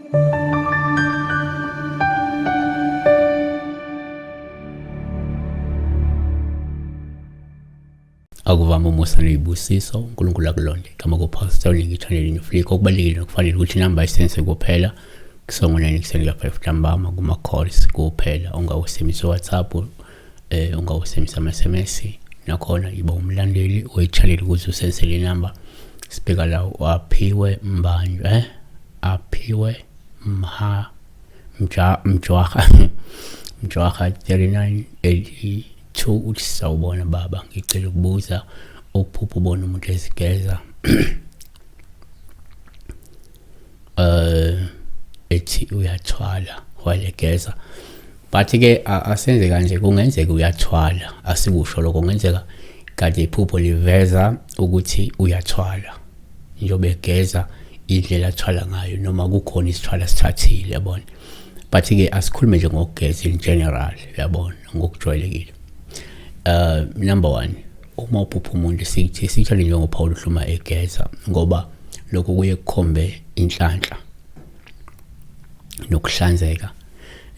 Akuvama umusa nezibusiso uNkulunkulu akulonde kama kupastor ngithandele niflika okubalekile nokufanele ukuthi inamba isense kuphela kusongonene kusengela 5 ntambama kuma calls kuphela ungawusemisa WhatsApp ungawusemisa SMS nakhona iba umlandeli oyichalele ukuze usensele inamba sibheka la waphiwe mbanjwe aphiwe mjwaha 3982 uthi sawubona baba ngicela ukubuza uphupho ubona umuntu ezigeza ethi uyathwala walegeza but ke asenze kanje kungenzeka uyathwala asikusho lokho kungenzeka kade iphupho liveza ukuthi uyathwala njobe egeza indlela athwala ngayo noma kukhona isithwala sithathile yabona but ke asikhulume nje ngokugeza in general yabona ngokujwayelekile. Number 1 uma uphupha umuntu sithole njengoPaul uhluma egeza ngoba lokho kuye kukhombe inhlanhla nokuhlanzeka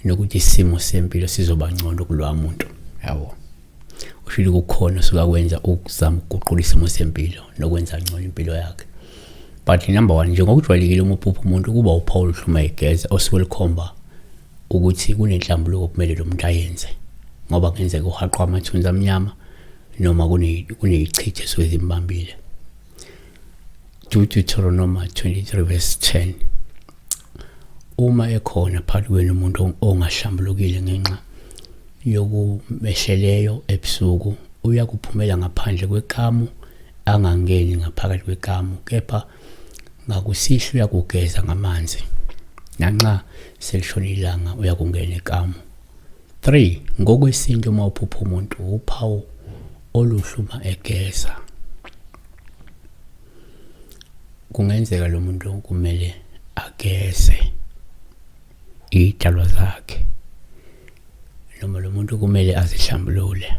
nokuthi isimo sempilo sizoba ngcono kulwa umuntu yabo ushilo kukhona suka kwenza ukuzama ukuguqula isimo sempilo nokwenza ngcono impilo yakhe. But number 1 njengokujwayelekile uma uphupha umuntu kuba uPaul uhluma egeza osuke likhomba ukuthi kunenhlambuluko kumele lo muntu ayenze ngoba kenzeka uhaqwa amathunzi amnyama noma kuneyichithe ezimbambile. Deuteronomy 23 verse 10 uma ekhona phakathi kwenu umuntu ongahlambulukile ngenxa yokumesheleyo ebusuku uyakuphumela ngaphandle kwekamu angangeni ngaphakathi kwekamu kepha ngakusihlo uyakugeza ngamanzi nanxa selishona ilanga uyakungena ekamu. 3 ngokwesintu uma uphupha umuntu uphawu oluhluma egeza kungenzeka lo muntu kumele ageze idalwa zakhe noma lo muntu kumele azihlambulule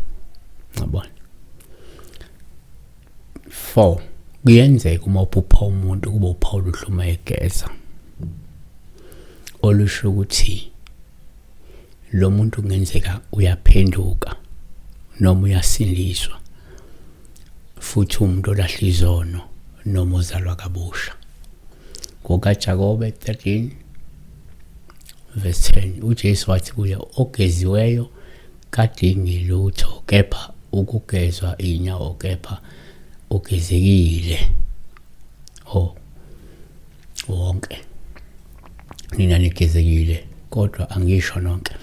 ngabona. 4 kuyenzeka uma uphupha umuntu kuba uphawu oluhluma egeza olusho ukuthi lo muntu kungenzeka uyaphenduka noma uyasindiswa futhi umuntu olahla izono noma ozalwa kabusha. NgokaJakobe 13 verse 10 uJesu wathi kuye ogeziweyo kadingi lutho kepha ukugezwa inyawo kepha ugezekile wonke nina nigezekile kodwa angisho nonke.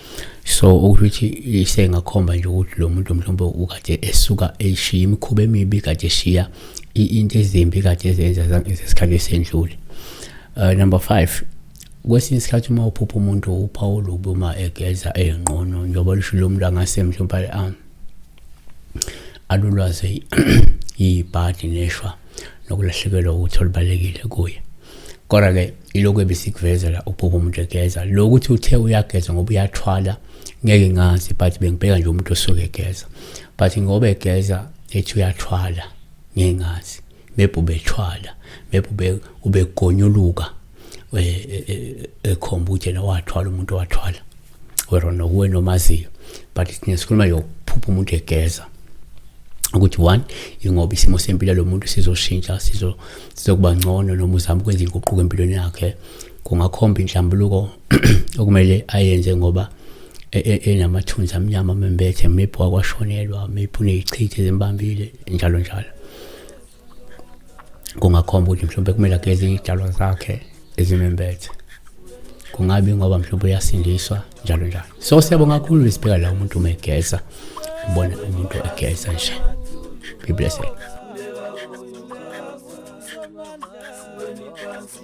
So ukuthi isengakhomba nje ukuthi lo muntu mhlawumbe ukade esuka eshiya imikhuba emibi kade eshiya into ezimbi kade ezenza esikhathi esendlule. Number 5 kwesinye isikhathi uma uphupha umuntu uPaul ubuma egeza engqono njengoba lisho lo muntu angase mhlawumbe alulwaze ibhadi neshwa nokulahlekelwa ukuthi olubalekile kuye. Kodwa ke ilokho ebisikuvezela uphupha umuntu egeza lokuthi uthe uyageza ngoba uyathwala ngeke ngazi but bengibheka nje umuntu osuke egeza but ngoba egeza ethi uyathwala ngeke ngazi maybe ubethwala maybe ubegonyuluka ekhomba ukuthi yena wathwala umuntu wathwala wena nokuwena omaziyo but sinesikhuluma yokuphupha umuntu egeza ukuthi 1 ingoba isimo sempilo lo muntu sizoshintsha sizokuba ngcono noma uzama ukwenza inguquko empilweni yakhe kungakhomba inhlambuluko okumele ayenze ngoba enamathunzi amnyama membethe maybe wakwashonelwa maybe uneyichithe ezimbambile njalo njalo kungakhomba ukuthi mhlawumbe kumele ageze idalwa zakhe ezimembethe kungabi ngoba mhlawumbe uyasindiswa njalo njalo. So siyabonga kakhulu isibheka la umuntu uma egeza ubona umuntu egeza nje. Be blessed. Kuleka kuyo Jesu